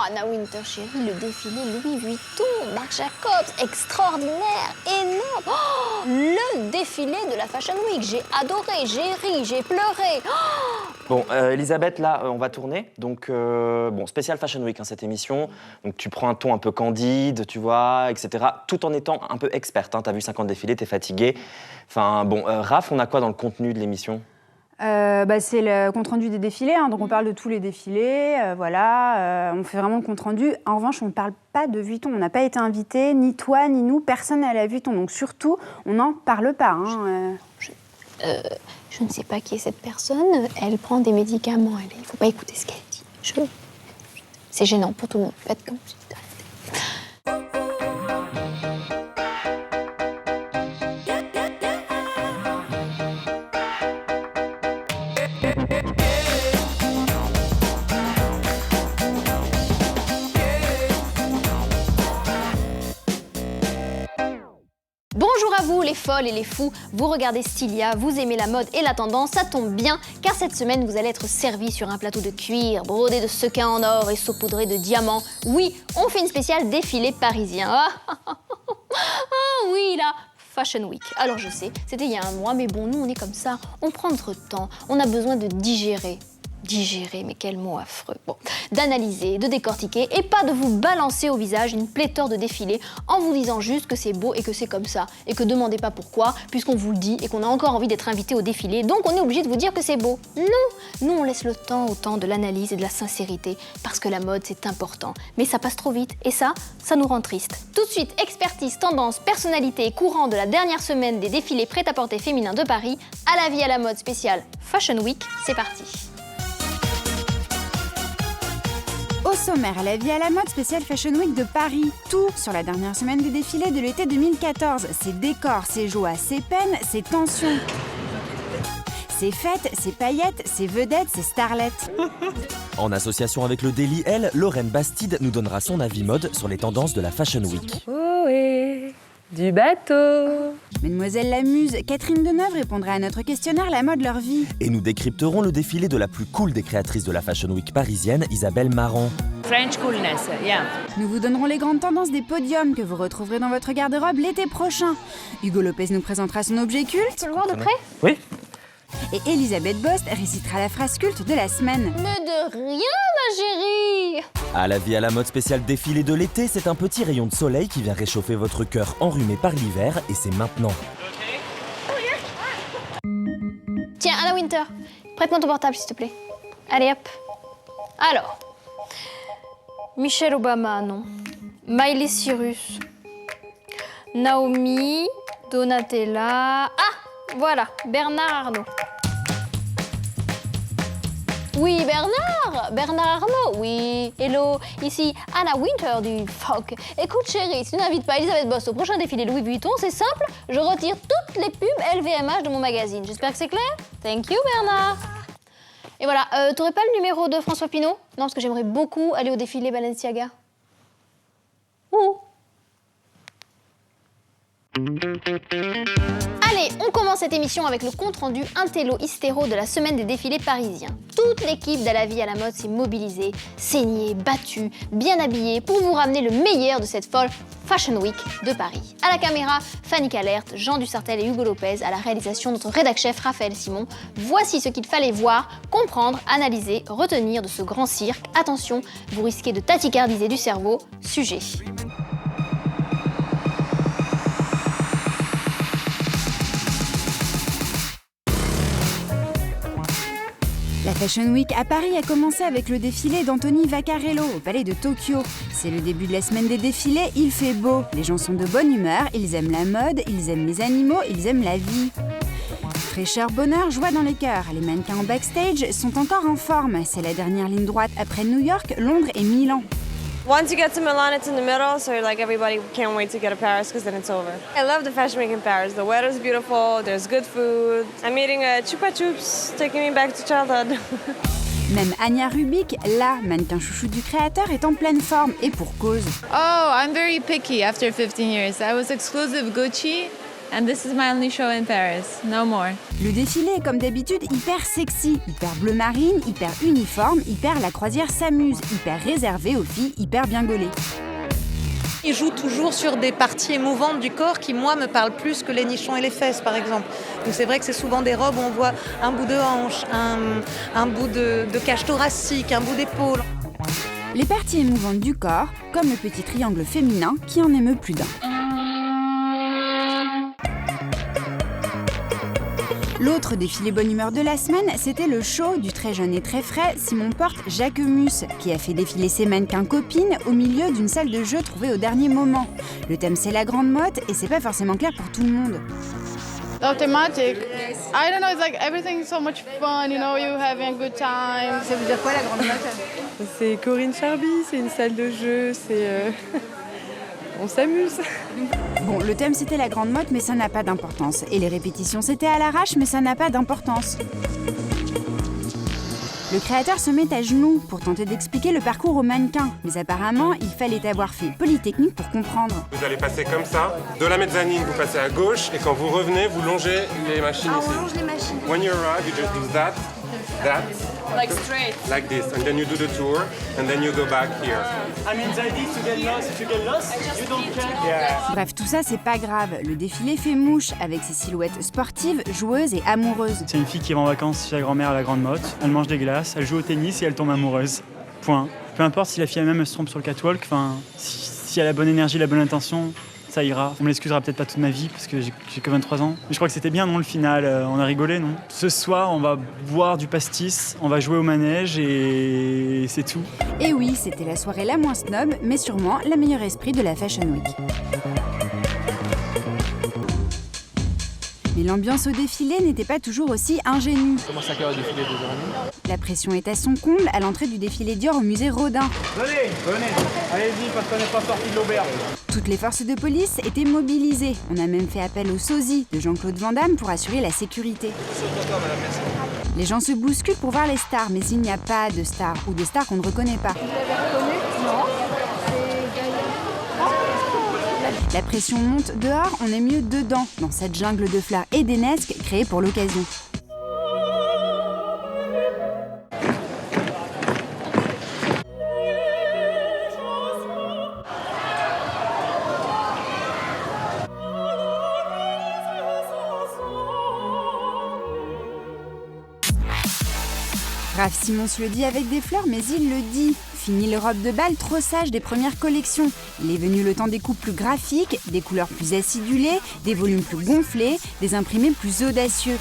Anna Winter, chérie, le défilé Louis Vuitton, Marc Jacobs, extraordinaire, énorme. Oh, le défilé de la Fashion Week, j'ai adoré, j'ai ri, j'ai pleuré. Oh. Bon, Elisabeth, là, on va tourner. Donc, bon, spécial Fashion Week, hein, cette émission. Donc, tu prends un ton un peu candide, tu vois, etc. Tout en étant un peu experte. Hein. T'as vu 50 défilés, t'es fatiguée. Enfin, bon, Raph, on a quoi dans le contenu de l'émission ? C'est le compte-rendu des défilés, hein, donc on parle de tous les défilés, on fait vraiment le compte-rendu. En revanche, on ne parle pas de Vuitton, on n'a pas été invités, ni toi, ni nous, personne n'est allé à Vuitton. Donc surtout, on n'en parle pas. Hein, Je ne sais pas qui est cette personne, elle prend des médicaments, il ne faut pas écouter ce qu'elle dit. C'est gênant pour tout le monde, faites comme si c'était arrêté. Bonjour à vous les folles et les fous, vous regardez Stylia, vous aimez la mode et la tendance, ça tombe bien car cette semaine vous allez être servis sur un plateau de cuir, brodé de sequins en or et saupoudré de diamants. Oui, on fait une spéciale défilé parisien. Ah oui là, Fashion Week. Alors je sais, c'était il y a un mois, mais bon, nous on est comme ça, on prend notre temps, on a besoin de digérer. Digérer, mais quel mot affreux. Bon, d'analyser, de décortiquer et pas de vous balancer au visage une pléthore de défilés en vous disant juste que c'est beau et que c'est comme ça et que demandez pas pourquoi puisqu'on vous le dit et qu'on a encore envie d'être invité au défilé donc on est obligé de vous dire que c'est beau. Non, nous on laisse le temps au temps de l'analyse et de la sincérité parce que la mode c'est important mais ça passe trop vite et ça nous rend triste. Tout de suite, expertise, tendance, personnalité et courant de la dernière semaine des défilés prêt-à-porter féminins de Paris à la vie à la mode spéciale Fashion Week, c'est parti. Au sommaire, la vie à la mode spéciale Fashion Week de Paris. Tout sur la dernière semaine des défilés de l'été 2014. Ses décors, ses joies, ses peines, ses tensions. Ses fêtes, ses paillettes, ses vedettes, ses starlettes. En association avec le Daily Elle, Lorraine Bastide nous donnera son avis mode sur les tendances de la Fashion Week. Ohé, du bateau. Mademoiselle Lamuse, Catherine Deneuve répondra à notre questionnaire La mode, leur vie. Et nous décrypterons le défilé de la plus cool des créatrices de la Fashion Week parisienne, Isabelle Marant. French coolness, yeah. Nous vous donnerons les grandes tendances des podiums que vous retrouverez dans votre garde-robe l'été prochain. Hugo Lopez nous présentera son objet culte. Tu peux le voir de près ? Oui. Et Elisabeth Bost récitera la phrase culte de la semaine. Mais de rien, ma chérie. À la vie à la mode spéciale défilé de l'été, c'est un petit rayon de soleil qui vient réchauffer votre cœur enrhumé par l'hiver et c'est maintenant. Tiens, Anna Winter, prête-moi ton portable s'il te plaît. Allez hop. Alors, Michelle Obama, non. Miley Cyrus. Naomi, Donatella. Ah, voilà, Bernard Arnault. Oui, Bernard Arnault, oui. Hello, ici Anna Winter du Folk. Écoute chérie, si tu n'invites pas Elisabeth Bost au prochain défilé Louis Vuitton, c'est simple, je retire toutes les pubs LVMH de mon magazine. J'espère que c'est clair. Thank you Bernard. Et voilà, t'aurais pas le numéro de François Pinault? Non, parce que j'aimerais beaucoup aller au défilé Balenciaga. Ouh. Allez, on commence cette émission avec le compte-rendu intello hystéro de la semaine des défilés parisiens. Toute l'équipe d'À la vie à la mode s'est mobilisée, saignée, battue, bien habillée pour vous ramener le meilleur de cette folle Fashion Week de Paris. À la caméra, Fanny Calert, Jean Dussartel et Hugo Lopez. À la réalisation, notre rédac-chef Raphaël Simon. Voici ce qu'il fallait voir, comprendre, analyser, retenir de ce grand cirque. Attention, vous risquez de tachycardiser du cerveau. Sujet. La Fashion Week à Paris a commencé avec le défilé d'Anthony Vaccarello au Palais de Tokyo. C'est le début de la semaine des défilés, il fait beau. Les gens sont de bonne humeur, ils aiment la mode, ils aiment les animaux, ils aiment la vie. Fraîcheur, bonheur, joie dans les cœurs. Les mannequins en backstage sont encore en forme. C'est la dernière ligne droite après New York, Londres et Milan. Once you get to Milan, it's in the middle, so like everybody can't wait to get to Paris because then it's over. I love the Fashion Week in Paris. The weather's beautiful, there's good food. I'm eating Chupa Chups, taking me back to childhood. Même Anya Rubik, la mannequin chouchou du créateur, est en pleine forme et pour cause. Oh, I'm very picky after 15 years. I was exclusive Gucci, And this is my only show in Paris. No more. Le défilé est comme d'habitude hyper sexy, hyper bleu marine, hyper uniforme, hyper la croisière s'amuse, hyper réservé aux filles, hyper bien gaulées. Il joue toujours sur des parties émouvantes du corps qui, moi, me parlent plus que les nichons et les fesses, par exemple. Donc c'est vrai que c'est souvent des robes où on voit un bout de hanche, un bout de cage thoracique, un bout d'épaule. Les parties émouvantes du corps, comme le petit triangle féminin qui en émeut plus d'un. L'autre défilé bonne humeur de la semaine, c'était le show du très jeune et très frais Simon Porte-Jacquemus, qui a fait défiler ses mannequins copines au milieu d'une salle de jeu trouvée au dernier moment. Le thème c'est la grande mode et c'est pas forcément clair pour tout le monde. Automatic. I don't know, it's like everything's so much fun, you know, you're having a good time. Ça veut dire quoi la grande mode? C'est Corinne Charby, c'est une salle de jeu, c'est... On s'amuse. Bon, le thème c'était la grande mode, mais ça n'a pas d'importance. Et les répétitions c'était à l'arrache, mais ça n'a pas d'importance. Le créateur se met à genoux pour tenter d'expliquer le parcours aux mannequins. Mais apparemment, il fallait avoir fait Polytechnique pour comprendre. Vous allez passer comme ça. De la mezzanine, vous passez à gauche. Et quand vous revenez, vous longez les machines ici. On longe les machines. When you arrive, you just do that. Like straight. Like this. And then you do the tour. And then you go back here. I mean, the idea is to get lost. If you get lost, you don't care. Yeah. Bref, tout ça c'est pas grave. Le défilé fait mouche avec ses silhouettes sportives, joueuses et amoureuses. C'est une fille qui va en vacances chez la grand-mère à la Grande Motte. Elle mange des glaces, elle joue au tennis et elle tombe amoureuse. Point. Peu importe si la fille elle-même se trompe sur le catwalk, si elle a la bonne énergie, la bonne intention, ça ira. On me l'excusera peut-être pas toute ma vie parce que j'ai que 23 ans. Mais je crois que c'était bien, non, le final. On a rigolé, non? Ce soir, on va boire du pastis, on va jouer au manège et c'est tout. Et oui, c'était la soirée la moins snob, mais sûrement la meilleure esprit de la Fashion Week. Mais l'ambiance au défilé n'était pas toujours aussi ingénue. Comment ça le défilé 2h30? La pression est à son comble à l'entrée du défilé Dior au musée Rodin. Venez, allez-y parce qu'on n'est pas sorti de l'auberge. Toutes les forces de police étaient mobilisées. On a même fait appel au sosie de Jean-Claude Van Damme pour assurer la sécurité. Les gens se bousculent pour voir les stars, mais il n'y a pas de stars ou des stars qu'on ne reconnaît pas. La pression monte dehors, on est mieux dedans, dans cette jungle de fleurs édenesques créée pour l'occasion. Raph Simons le dit avec des fleurs, mais il le dit. Fini les robes de bal trop sages des premières collections. Il est venu le temps des coupes plus graphiques, des couleurs plus acidulées, des volumes plus gonflés, des imprimés plus audacieux.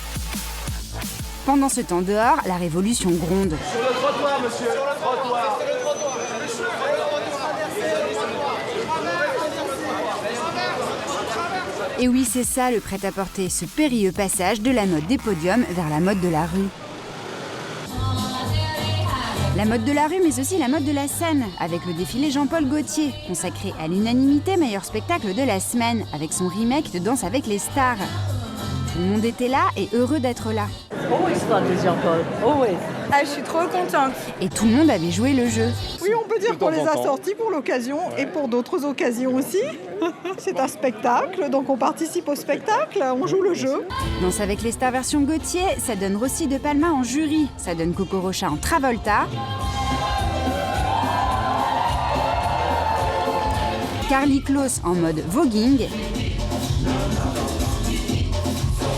Pendant ce temps dehors, la révolution gronde. Sur le trottoir, monsieur, sur le trottoir. Et oui, c'est ça le prêt-à-porter, ce périlleux passage de la mode des podiums vers la mode de la rue. La mode de la rue, mais aussi la mode de la scène, avec le défilé Jean-Paul Gaultier, consacré à l'unanimité meilleur spectacle de la semaine, avec son remake de Danse avec les stars. Tout le monde était là et heureux d'être là. Always fun with Jean-Paul. Always. Ah, je suis trop contente. Et tout le monde avait joué le jeu. Oui, on peut dire qu'on les a sortis pour l'occasion et pour d'autres occasions aussi. C'est un spectacle, donc on participe au spectacle, on joue le jeu. Danse avec les stars version Gaultier, ça donne Rossi de Palma en jury, ça donne Coco Rocha en Travolta, Carly Close en mode voguing.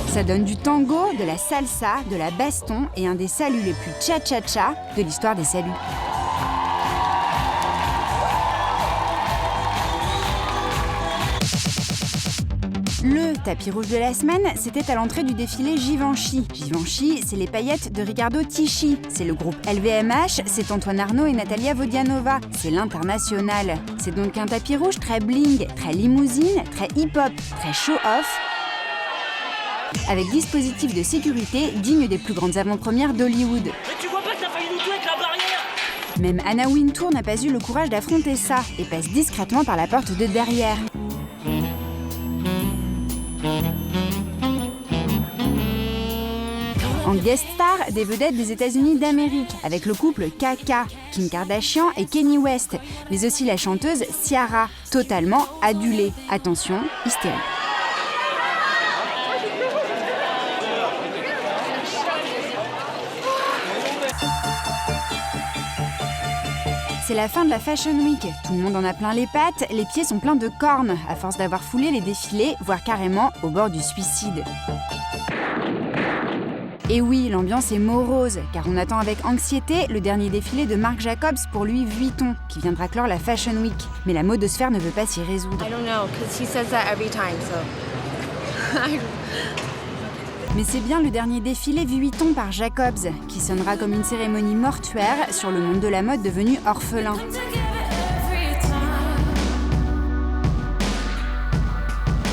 Ça donne du tango, de la salsa, de la baston et un des saluts les plus cha-cha-cha de l'histoire des saluts. Le tapis rouge de la semaine, c'était à l'entrée du défilé Givenchy. Givenchy, c'est les paillettes de Riccardo Tisci. C'est le groupe LVMH, c'est Antoine Arnaud et Natalia Vodianova. C'est l'international. C'est donc un tapis rouge très bling, très limousine, très hip-hop, très show-off, avec dispositif de sécurité digne des plus grandes avant-premières d'Hollywood. Mais tu vois pas que t'as failli nous tuer avec la barrière? Même Anna Wintour n'a pas eu le courage d'affronter ça et passe discrètement par la porte de derrière. En guest star, des vedettes des États-Unis d'Amérique, avec le couple Kaka, Kim Kardashian et Kanye West, mais aussi la chanteuse Ciara, totalement adulée. Attention, hystérie. C'est la fin de la Fashion Week. Tout le monde en a plein les pattes, les pieds sont pleins de cornes, à force d'avoir foulé les défilés, voire carrément au bord du suicide. Et oui, l'ambiance est morose, car on attend avec anxiété le dernier défilé de Marc Jacobs pour Louis Vuitton, qui viendra clore la Fashion Week. Mais la modosphère ne veut pas s'y résoudre. I don't know, because he says that every time, so... Mais c'est bien le dernier défilé Vuitton par Jacobs, qui sonnera comme une cérémonie mortuaire sur le monde de la mode devenu orphelin.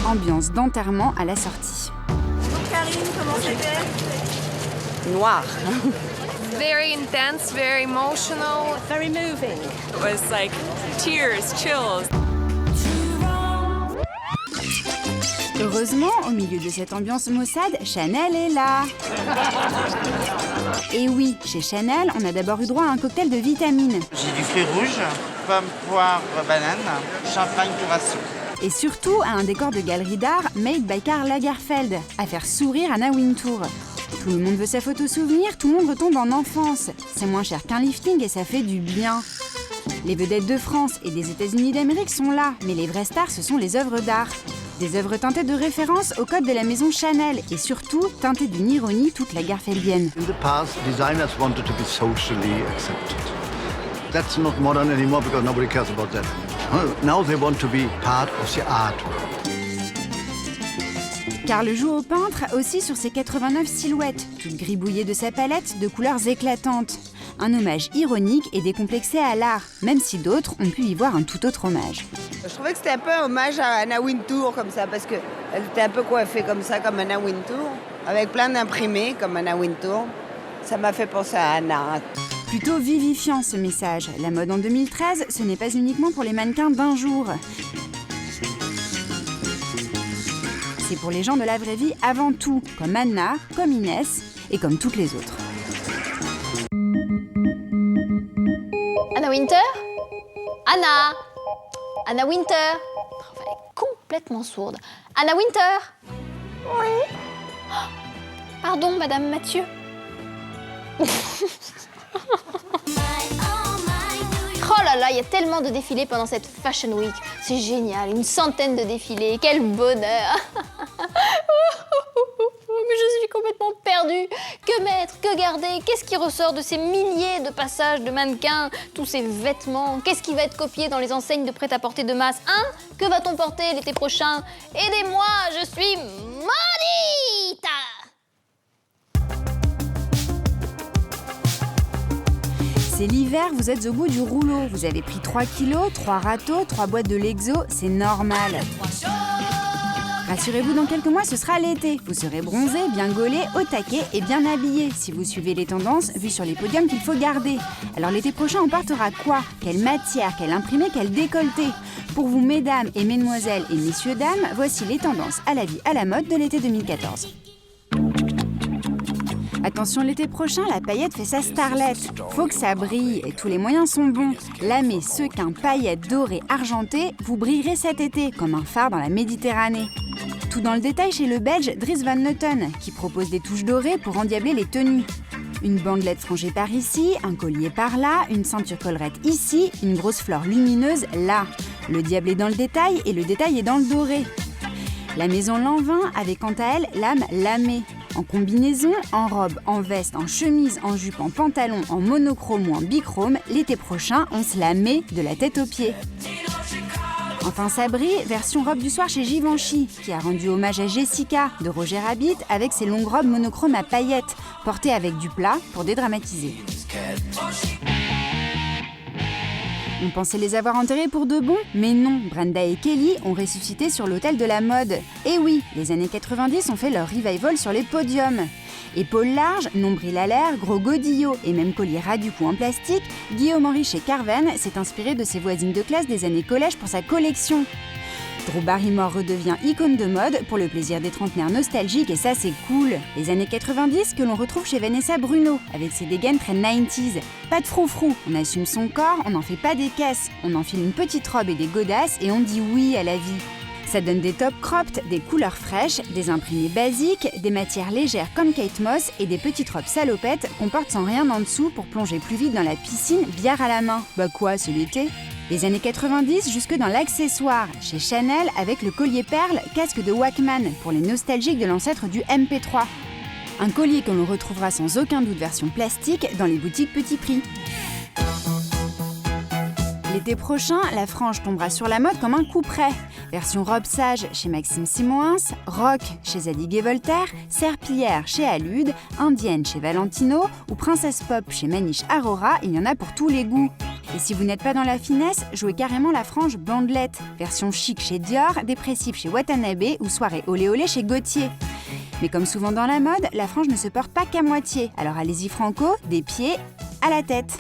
Ambiance d'enterrement à la sortie. Karine, comment c'était? Noir. Very intense, very emotional. Very moving. It was like tears, chills. Heureusement, au milieu de cette ambiance maussade, Chanel est là. Et oui, chez Chanel, on a d'abord eu droit à un cocktail de vitamines. J'ai du fruit rouge, pomme, poire, banane, champagne, curaçao. Et surtout à un décor de galerie d'art made by Karl Lagerfeld, à faire sourire Anna Wintour. Tout le monde veut sa photo souvenir, tout le monde retombe en enfance. C'est moins cher qu'un lifting et ça fait du bien. Les vedettes de France et des États-Unis d'Amérique sont là, mais les vraies stars, ce sont les œuvres d'art. Des œuvres teintées de référence au code de la maison Chanel et surtout teintées d'une ironie toute lagerfeldienne. In the past, designers wanted to be socially accepted. That's not modern anymore because nobody cares about that. Now they want to be part of the art. Karl joue au peintre aussi sur ses 89 silhouettes, toutes gribouillées de sa palette de couleurs éclatantes. Un hommage ironique et décomplexé à l'art, même si d'autres ont pu y voir un tout autre hommage. Je trouvais que c'était un peu un hommage à Anna Wintour, comme ça, parce qu'elle était un peu coiffée comme ça, comme Anna Wintour, avec plein d'imprimés, comme Anna Wintour. Ça m'a fait penser à Anna. Plutôt vivifiant ce message. La mode en 2013, ce n'est pas uniquement pour les mannequins d'un jour. C'est pour les gens de la vraie vie avant tout, comme Anna, comme Inès et comme toutes les autres. Anna Wintour? Anna Wintour? Oh, elle est complètement sourde. Anna Wintour? Oui. Pardon, Madame Mathieu. Oh là là, il y a tellement de défilés pendant cette Fashion Week. C'est génial, une centaine de défilés. Quel bonheur. Mais je suis complètement perdue. Que mettre? Que garder? Qu'est-ce qui ressort de ces milliers de passages de mannequins? Tous ces vêtements? Qu'est-ce qui va être copié dans les enseignes de prêt-à-porter de masse? Hein? Que va-t-on porter l'été prochain? Aidez-moi, je suis maudite! C'est l'hiver, vous êtes au bout du rouleau. Vous avez pris 3 kilos, 3 râteaux, 3 boîtes de Lexo, c'est normal. Rassurez-vous, dans quelques mois, ce sera l'été. Vous serez bronzé, bien gaulé, au taquet et bien habillé, si vous suivez les tendances vues sur les podiums qu'il faut garder. Alors l'été prochain, on portera quoi? Quelle matière? Quel imprimé? Quel décolleté? Pour vous, mesdames et mesdemoiselles et messieurs dames, voici les tendances à la vie à la mode de l'été 2014. Attention, l'été prochain, la paillette fait sa starlette. Faut que ça brille et tous les moyens sont bons. Lamé, sequin, paillettes, dorées, argentées, vous brillerez cet été comme un phare dans la Méditerranée. Tout dans le détail chez le Belge Dries Van Noten, qui propose des touches dorées pour endiabler les tenues. Une bandelette frangée par ici, un collier par là, une ceinture collerette ici, une grosse fleur lumineuse là. Le diable est dans le détail et le détail est dans le doré. La maison Lanvin avait quant à elle l'âme lamée. En combinaison, en robe, en veste, en chemise, en jupe, en pantalon, en monochrome ou en bichrome, l'été prochain, on se la met de la tête aux pieds. Enfin Sabri, version robe du soir chez Givenchy, qui a rendu hommage à Jessica de Roger Rabbit avec ses longues robes monochromes à paillettes, portées avec du plat pour dédramatiser. On pensait les avoir enterrés pour de bon, mais non, Brenda et Kelly ont ressuscité sur l'autel de la mode. Et oui, les années 90 ont fait leur revival sur les podiums. Épaules larges, nombril à l'air, gros godillot et même collier ras du cou en plastique, Guillaume-Henri chez Carven s'est inspiré de ses voisines de classe des années collège pour sa collection. Drew Barrymore redevient icône de mode pour le plaisir des trentenaires nostalgiques et ça c'est cool. Les années 90 que l'on retrouve chez Vanessa Bruno avec ses dégaines très 90s. Pas de froufrou, on assume son corps, on n'en fait pas des caisses. On enfile une petite robe et des godasses et on dit oui à la vie. Ça donne des tops cropped, des couleurs fraîches, des imprimés basiques, des matières légères comme Kate Moss et des petites robes salopettes qu'on porte sans rien en dessous pour plonger plus vite dans la piscine, bière à la main. Bah quoi, c'est l'été? Les années 90 jusque dans l'accessoire, chez Chanel avec le collier perle, casque de Walkman pour les nostalgiques de l'ancêtre du MP3. Un collier que l'on retrouvera sans aucun doute version plastique dans les boutiques Petit Prix. L'été prochain, la frange tombera sur la mode comme un coup près. Version robe sage chez Maxime Simoens, rock chez Zadig et Voltaire, serpillière chez Allude, indienne chez Valentino ou princesse pop chez Maniche Aurora, il y en a pour tous les goûts. Et si vous n'êtes pas dans la finesse, jouez carrément la frange bandelette. Version chic chez Dior, dépressive chez Watanabe ou soirée olé olé chez Gaultier. Mais comme souvent dans la mode, la frange ne se porte pas qu'à moitié. Alors allez-y franco, des pieds à la tête.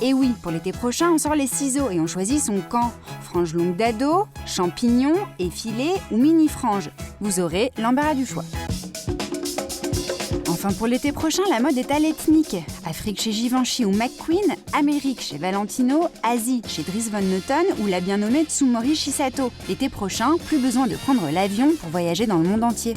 Et oui, pour l'été prochain, on sort les ciseaux et on choisit son camp. Frange longue d'ado, champignon, effilé ou mini-frange. Vous aurez l'embarras du choix. Enfin, pour l'été prochain, la mode est à l'ethnique. Afrique chez Givenchy ou McQueen, Amérique chez Valentino, Asie chez Dries Von Noten ou la bien nommée Tsumori Shisato. L'été prochain, plus besoin de prendre l'avion pour voyager dans le monde entier.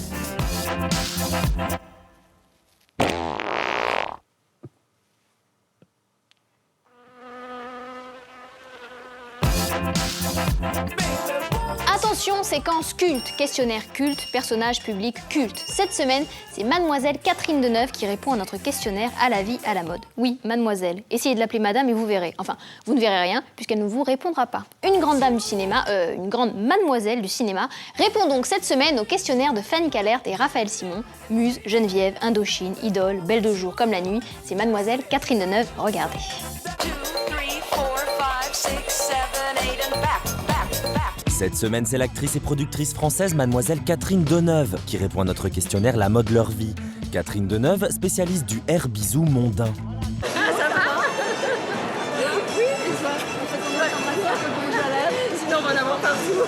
Attention, séquence culte, questionnaire culte, personnage public culte. Cette semaine, c'est Mademoiselle Catherine Deneuve qui répond à notre questionnaire à la vie, à la mode. Oui, Mademoiselle. Essayez de l'appeler Madame et vous verrez. Enfin, vous ne verrez rien puisqu'elle ne vous répondra pas. Une grande dame du cinéma, une grande mademoiselle du cinéma, répond donc cette semaine au questionnaire de Fanny Calert et Raphaël Simon. Muse, Geneviève, Indochine, idole, belle de jour comme la nuit. C'est Mademoiselle Catherine Deneuve. Regardez. Cette semaine, c'est l'actrice et productrice française Mademoiselle Catherine Deneuve qui répond à notre questionnaire La mode leur vie. Catherine Deneuve, spécialiste du air bisou mondain. Ah, ça va? Oui, et toi? On fait ton embrasser un peu comme j'allais, sinon on va en avoir partout.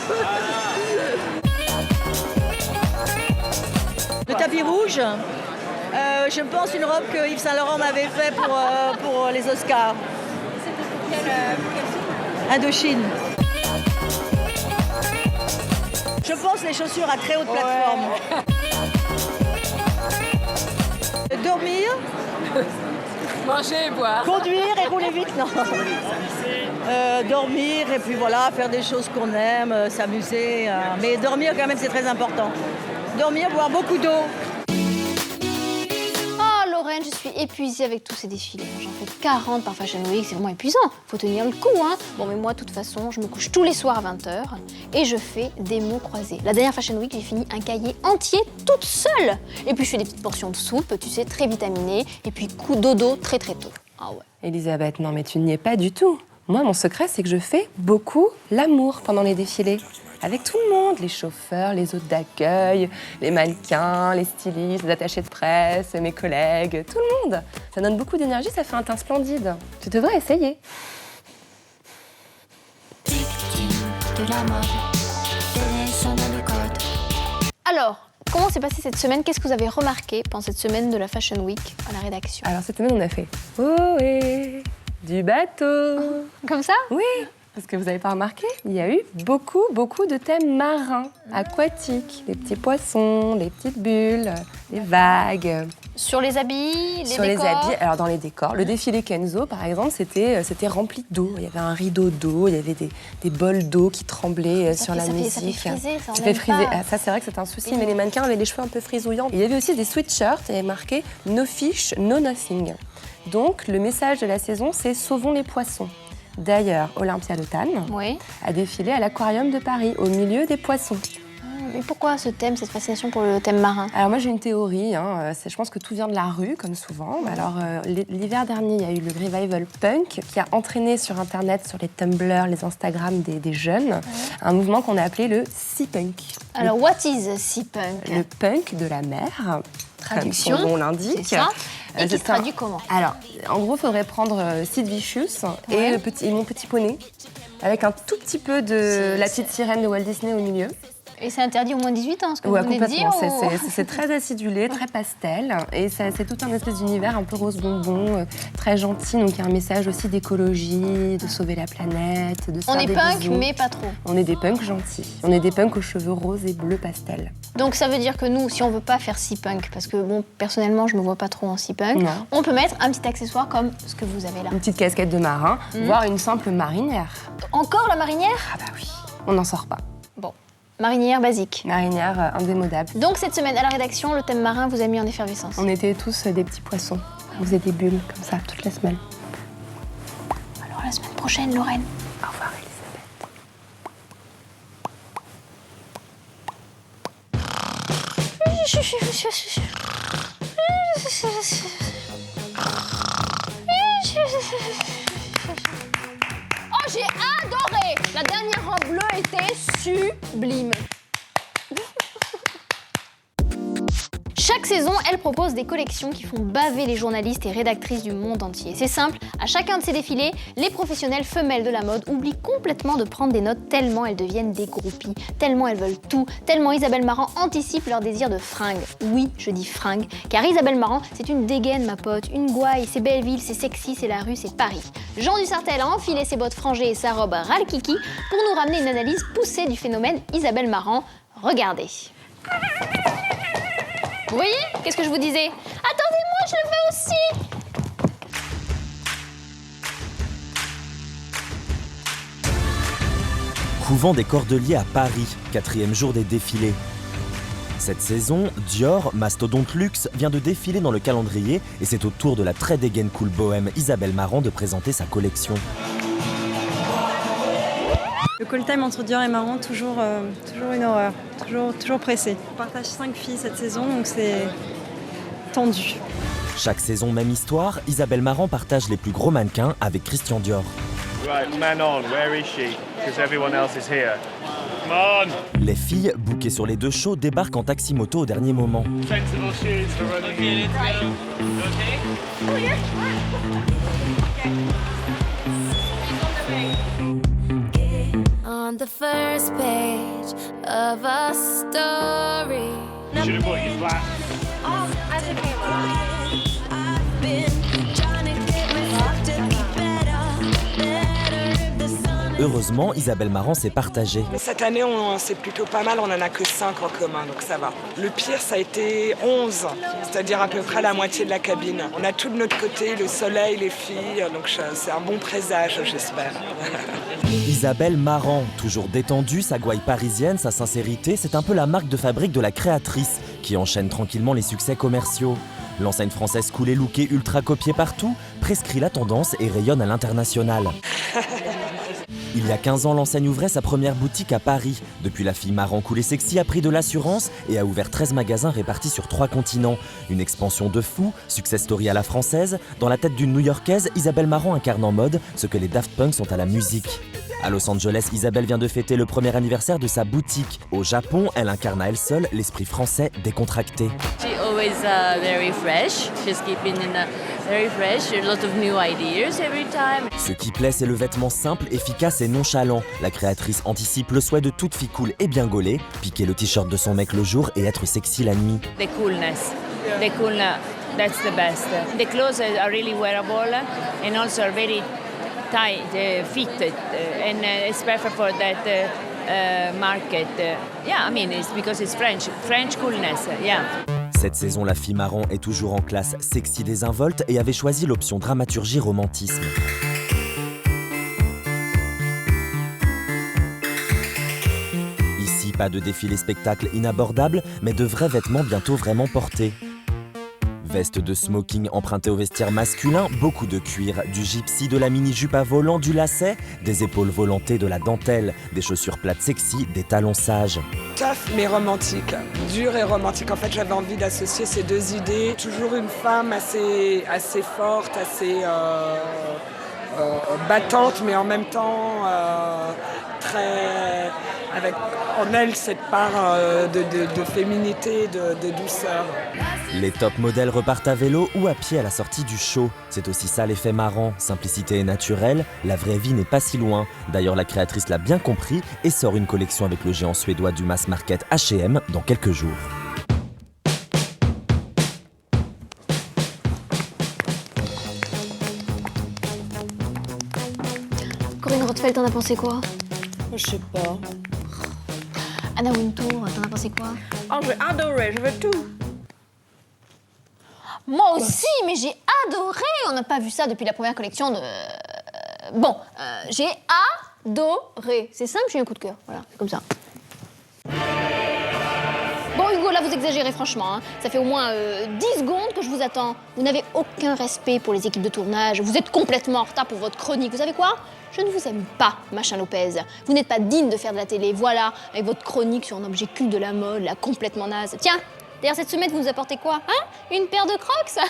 Le tapis rouge, je pense une robe que Yves Saint Laurent m'avait fait pour les Oscars. C'était pour quel film? Indochine. Je pense les chaussures à très haute plateforme. Dormir. Manger et boire. Conduire et rouler vite, non. Dormir et puis voilà, faire des choses qu'on aime, s'amuser. Mais dormir quand même, c'est très important. Dormir, boire beaucoup d'eau. Oh Lorraine, je suis épuisée avec tous ces défilés. J'en fais 40 par Fashion Week, c'est vraiment épuisant. Faut tenir le coup, hein. Bon, mais moi, de toute façon, je me couche tous les soirs à 20h et je fais des mots croisés. La dernière Fashion Week, j'ai fini un cahier entier toute seule. Et puis, je fais des petites portions de soupe, tu sais, très vitaminées. Et puis, coup dodo très très tôt. Ah ouais. Elisabeth, non mais tu n'y es pas du tout. Moi, mon secret, c'est que je fais beaucoup l'amour pendant les défilés. Avec tout le monde, les chauffeurs, les hôtes d'accueil, les mannequins, les stylistes, les attachés de presse, mes collègues, tout le monde. Ça donne beaucoup d'énergie, ça fait un teint splendide. Tu devrais essayer. Alors, comment s'est passée cette semaine? Qu'est-ce que vous avez remarqué pendant cette semane de la Fashion Week à la rédaction? Alors, cette semaine, on a fait ohé, du bateau. Comme ça? Oui. Parce que vous n'avez pas remarqué, il y a eu beaucoup de thèmes marins, aquatiques, les petits poissons, les petites bulles, les vagues. Sur les habits, les Sur décors? les habits, alors dans les décors. Le défilé Kenzo, par exemple, c'était rempli d'eau. Il y avait un rideau d'eau, il y avait des bols d'eau qui tremblaient sur la musique. Ça fait friser, ça, on fait aime friser. pas. Ah, ça, c'est vrai que c'est un souci, mais les mannequins avaient les cheveux un peu frisouillants. Il y avait aussi des sweatshirts, il y avait marqué « No fish, no nothing ». Donc, le message de la saison, c'est « Sauvons les poissons ». D'ailleurs, Olympia de Tannes a défilé à l'Aquarium de Paris, au milieu des poissons. Mais pourquoi ce thème, cette fascination pour le thème marin? Alors moi j'ai une théorie, je pense que tout vient de la rue, comme souvent. Alors l'hiver dernier, il y a eu le revival punk qui a entraîné sur Internet, sur les Tumblr, les Instagram des jeunes, un mouvement qu'on a appelé le Sea Punk. Alors what is Sea Punk? Le punk de la mer. Traduction, comme son nom l'indique. C'est ça. Et qui se traduit comment? Alors, en gros, il faudrait prendre Sid Vicious et Mon Petit Poney, avec un tout petit peu de La Petite Sirène de Walt Disney au milieu. Et c'est interdit au moins 18 ans, ce que Ouais, vous venez de dire c'est très acidulé, très pastel. Et c'est tout un espèce d'univers un peu rose bonbon, très gentil. Donc il y a un message aussi d'écologie, de sauver la planète, de se On faire est des punk, bisous. mais pas trop. On est des punks gentils. On est des punks aux cheveux roses et bleus pastel. Donc ça veut dire que nous, si on veut pas faire si punk, parce que bon, personnellement, je me vois pas trop en si punk, Non. on peut mettre un petit accessoire comme ce que vous avez là. Une petite casquette de marin, voire une simple marinière. Encore la marinière? Ah bah oui, on n'en sort pas. Bon, marinière basique. Marinière indémodable. Donc cette semaine, à la rédaction, le thème marin vous a mis en effervescence. On était tous des petits poissons. On faisait des bulles comme ça toute la semaine. Alors la semaine prochaine, Lorraine. Au revoir, Oh, j'ai adoré! La dernière robe bleue était sublime. Chaque saison, elle propose des collections qui font baver les journalistes et rédactrices du monde entier. C'est simple, à chacun de ces défilés, les professionnelles femelles de la mode oublient complètement de prendre des notes tellement elles deviennent des groupies, tellement elles veulent tout, tellement Isabelle Marant anticipe leur désir de fringue. Oui, je dis fringue, car Isabelle Marant, c'est une dégaine, ma pote, une gouaille, c'est Belleville, c'est sexy, c'est la rue, c'est Paris. Jean Dussartel a enfilé ses bottes frangées et sa robe ralkiki pour nous ramener une analyse poussée du phénomène Isabelle Marant. Regardez. Vous voyez? Qu'est-ce que je vous disais? Attendez-moi, je le veux aussi! Couvent des Cordeliers à Paris, 4e jour des défilés. Cette saison, Dior, mastodonte luxe, vient de défiler dans le calendrier et c'est au tour de la très dégaine cool bohème Isabelle Marant de présenter sa collection. Le call time entre Dior et Marant, toujours une horreur, toujours pressé. On partage 5 filles cette saison, donc c'est tendu. Chaque saison, même histoire, Isabelle Marant partage les plus gros mannequins avec Christian Dior. Right, man on, where is she? Because everyone else is here. Come on! Les filles, bouquées sur les deux shows, débarquent en taxi-moto au dernier moment. Sensible shoes for running. Okay. Oh, yeah. On the first page of a story. You should have bought your flat. Oh, that's okay, Mom. I've been trying to get myself to be better if the sun. Heureusement, Isabelle Marant s'est partagée. Cette année, c'est plutôt pas mal, on en a que 5 en commun, donc ça va. Le pire, ça a été 11, c'est-à-dire à peu près la moitié de la cabine. On a tout de notre côté, le soleil, les filles, donc c'est un bon présage, j'espère. Isabelle Marant, toujours détendue, sa gouaille parisienne, sa sincérité, c'est un peu la marque de fabrique de la créatrice qui enchaîne tranquillement les succès commerciaux. L'enseigne française cool et lookée, ultra copiée partout, prescrit la tendance et rayonne à l'international. Il y a 15 ans, l'enseigne ouvrait sa première boutique à Paris. Depuis, la fille Marant cool et sexy a pris de l'assurance et a ouvert 13 magasins répartis sur 3 continents. Une expansion de fou, success story à la française. Dans la tête d'une New-Yorkaise, Isabelle Marant incarne en mode ce que les Daft Punk sont à la musique. À Los Angeles, Isabelle vient de fêter le premier anniversaire de sa boutique. Au Japon, elle incarne à elle seule l'esprit français décontracté. She's always very fresh. She's keeping very fresh. A lot of new ideas every time. Ce qui plaît, c'est le vêtement simple, efficace et nonchalant. La créatrice anticipe le souhait de toute fille cool et bien gaulée, piquer le t-shirt de son mec le jour et être sexy la nuit. The coolness, that's the best. The clothes are really wearable and also are very tight, fitted, and it's perfect for that market. Yeah, I mean, it's because it's French coolness, yeah. Cette saison, la fille Marant est toujours en classe sexy désinvolte et avait choisi l'option dramaturgie romantisme. Ici, pas de défilé spectacle inabordable, mais de vrais vêtements bientôt vraiment portés. Veste de smoking empruntée au vestiaire masculin, beaucoup de cuir, du gypsy, de la mini-jupe à volant, du lacet, des épaules volantées, de la dentelle, des chaussures plates sexy, des talons sages. Tough mais romantique, dur et romantique. En fait, j'avais envie d'associer ces deux idées. Toujours une femme assez forte, assez battante, mais en même temps très avec en elle cette part de féminité, de douceur. Les top modèles repartent à vélo ou à pied à la sortie du show. C'est aussi ça l'effet marrant, simplicité et naturelle, la vraie vie n'est pas si loin. D'ailleurs la créatrice l'a bien compris et sort une collection avec le géant suédois du mass market H&M dans quelques jours. Corinne Rothfeld, t'en as pensé quoi? Je sais pas. Anna Wintour, t'en as pensé quoi? Oh, j'ai adoré, je veux tout. Moi aussi, mais j'ai adoré. On n'a pas vu ça depuis la première collection de... Bon, j'ai adoré. C'est simple, j'ai eu un coup de cœur. Voilà, c'est comme ça. Bon, Hugo, là, vous exagérez franchement. Hein. Ça fait au moins 10 secondes que je vous attends. Vous n'avez aucun respect pour les équipes de tournage. Vous êtes complètement en retard pour votre chronique. Vous savez quoi? Je ne vous aime pas, machin Lopez. Vous n'êtes pas digne de faire de la télé. Voilà, avec votre chronique sur un objet culte de la mode, là, complètement naze. Tiens, d'ailleurs, cette semaine, vous nous apportez quoi? Hein? Une paire de Crocs?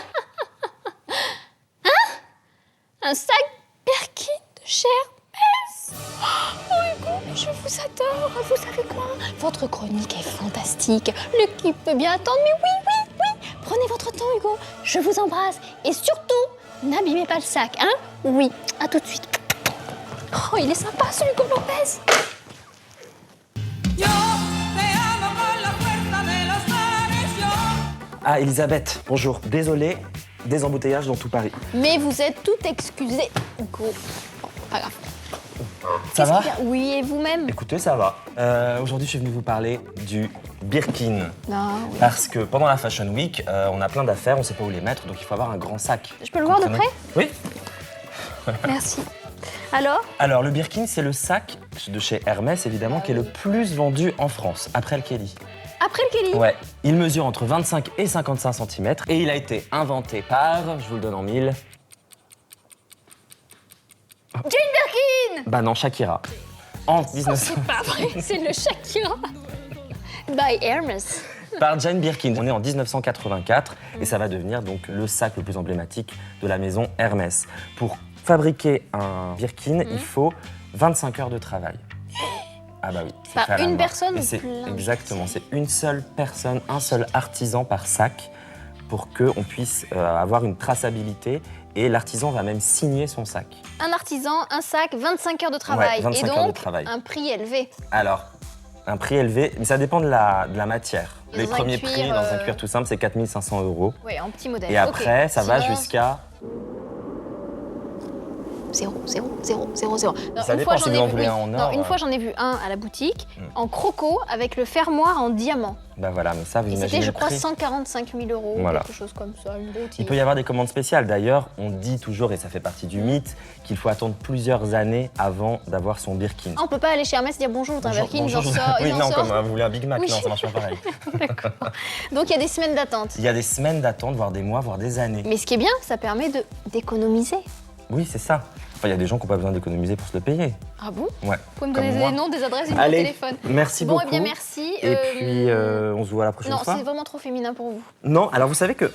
Hein? Un sac Birkin de chez Hermès? Oh, Hugo, mais je vous adore. Vous savez quoi? Votre chronique est fantastique. L'équipe peut bien attendre, mais oui. Prenez votre temps, Hugo. Je vous embrasse. Et surtout, n'abîmez pas le sac, hein? Oui, à tout de suite. Oh, il est sympa, ce Hugo Lopez. Ah, Elisabeth, bonjour. Désolé, des embouteillages dans tout Paris. Mais vous êtes tout excusé, Hugo. Bon, pas grave. Ça va? Oui, et vous-même? Écoutez, ça va. Aujourd'hui, je suis venu vous parler du Birkin. Non, oui. Parce que pendant la Fashion Week, on a plein d'affaires, on sait pas où les mettre, donc il faut avoir un grand sac. Je peux le voir de Comprenez? près? Oui. Merci. Alors, le Birkin, c'est le sac de chez Hermès, évidemment, qui est le plus vendu en France, après le Kelly. Après le Kelly? Ouais. Il mesure entre 25 et 55 cm et il a été inventé par, je vous le donne en mille... Jane Birkin! Bah non, Shakira. En 1900... C'est pas vrai, c'est le Shakira. By Hermès. Par Jane Birkin. On est en 1984 et ça va devenir donc le sac le plus emblématique de la maison Hermès. Pour fabriquer un Birkin, il faut 25 heures de travail. Ah bah oui. c'est Pas fait à la une main. personne Et ou c'est plein? Exactement, c'est une seule personne, un seul artisan par sac pour qu'on puisse avoir une traçabilité et l'artisan va même signer son sac. Un artisan, un sac, 25 heures de travail. Ouais, 25 et heures de donc, travail. un prix élevé. Alors, un prix élevé, mais ça dépend de la matière. Et Les dans un premiers cuir, prix dans un cuir tout simple, c'est 4 500 €. Oui, en petit modèle. Et après, Ok. ça va Sinon, jusqu'à... 0. Non, Ça une dépend fois, si j'en vous ai en vu- voulez oui. un en Non, or. une fois, j'en ai vu un à la boutique, en croco, avec le fermoir en diamant. Bah voilà, mais ça, vous Et imaginez c'était, je le crois, prix. 145 000 €, Voilà. quelque chose comme ça, une broutille. Il peut y avoir des commandes spéciales. D'ailleurs, on dit toujours, et ça fait partie du mythe, qu'il faut attendre plusieurs années avant d'avoir son Birkin. Ah, on peut pas aller chez Hermès et dire bonjour, t'as un Birkin, ils en bonjour. sortent. Oui, ils en non, sortent. comme vous voulez un Big Mac, Oui. non, ça marche pas pareil. Donc il y a des semaines d'attente. Il y a des semaines d'attente, voire des mois, voire des années. Mais ce qui est bien, ça permet d'économiser. Oui, c'est ça. Enfin, il y a des gens qui n'ont pas besoin d'économiser pour se le payer. Ah bon? Ouais. Vous pouvez me Comme donner moi. des noms, des adresses et des Allez, numéros de téléphone. merci bon, beaucoup. Eh bien, merci. Et puis, on se voit la prochaine Non, fois. c'est vraiment trop féminin pour vous. Non, alors vous savez que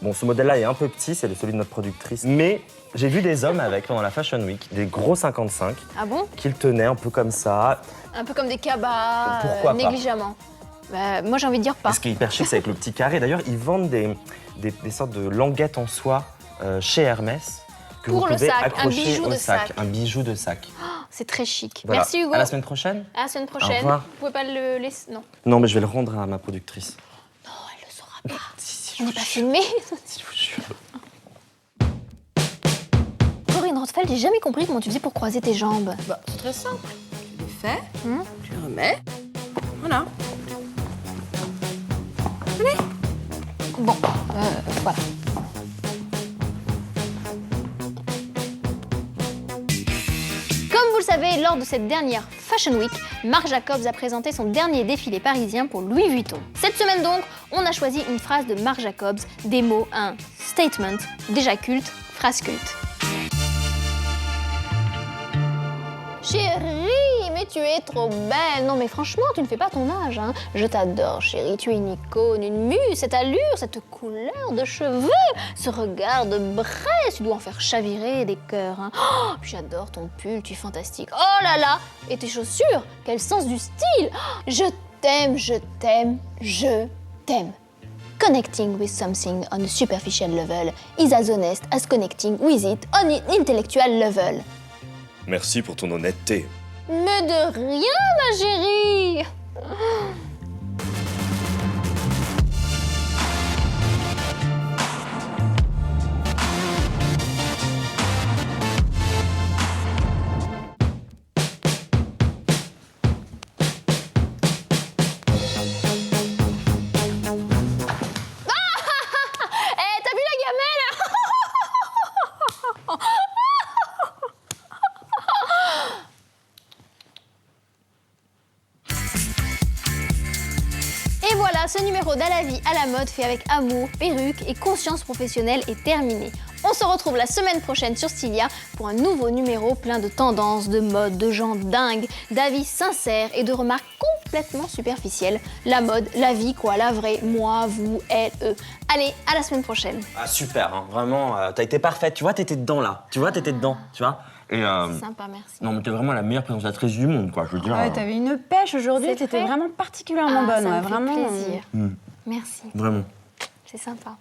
bon, ce modèle-là est un peu petit, c'est celui de notre productrice, mais j'ai vu des hommes avec pendant la Fashion Week, des gros 55, Ah bon? qui le tenaient un peu comme ça. Un peu comme des cabas, Pourquoi pas? négligemment. Bah, moi, j'ai envie de dire pas. Ce qui est hyper chic, c'est avec le petit carré. D'ailleurs, ils vendent des sortes de languettes en soie chez Hermès que Pour vous le pouvez sac, un accrocher bijou au de sac. sac. Un bijou de sac. Oh, c'est très chic. Voilà. Merci Hugo. À la semaine prochaine. À la semaine Au prochaine. revoir. Vous pouvez pas le laisser. Non. Non, mais je vais le rendre à ma productrice. On n'est pas filmé. Corinne Rothfeld, j'ai jamais compris comment tu faisais pour croiser tes jambes. Bah, c'est très simple. Tu les fais, tu les remets. Voilà. Bon, voilà. Comme vous le savez, lors de cette dernière Fashion Week, Marc Jacobs a présenté son dernier défilé parisien pour Louis Vuitton. Cette semaine donc, on a choisi une phrase de Marc Jacobs, des mots, un statement, déjà culte, phrase culte. Chérie, mais tu es trop belle. Non, mais franchement, tu ne fais pas ton âge, hein. Je t'adore, chérie. Tu es une icône, une muse. Cette allure, cette couleur de cheveux, ce regard de braise. Tu dois en faire chavirer des cœurs, hein. Oh, puis j'adore ton pull, tu es fantastique. Oh là là. Et tes chaussures, quel sens du style. Oh, je t'aime, je t'aime, je t'aime. Connecting with something on a superficial level is as honest as connecting with it on an intellectual level. Merci pour ton honnêteté. Mais de rien, ma chérie. Et voilà, ce numéro d'À la vie, à la mode, fait avec amour, perruque et conscience professionnelle est terminé. On se retrouve la semaine prochaine sur Stylia pour un nouveau numéro plein de tendances, de modes, de gens dingues, d'avis sincères et de remarques complètement superficielles. La mode, la vie quoi, la vraie, moi, vous, elle, eux. Allez, à la semaine prochaine. Ah super, hein, vraiment, t'as été parfaite. Tu vois, t'étais dedans là. Tu vois, t'étais dedans, tu vois. Et Sympa, merci. non, mais t'es vraiment la meilleure présentatrice du monde, quoi. Je veux dire. Ouais, t'avais une pêche aujourd'hui, t'étais vraiment particulièrement bonne. Ça Ouais, me fait vraiment. plaisir. Merci. Vraiment. C'est sympa.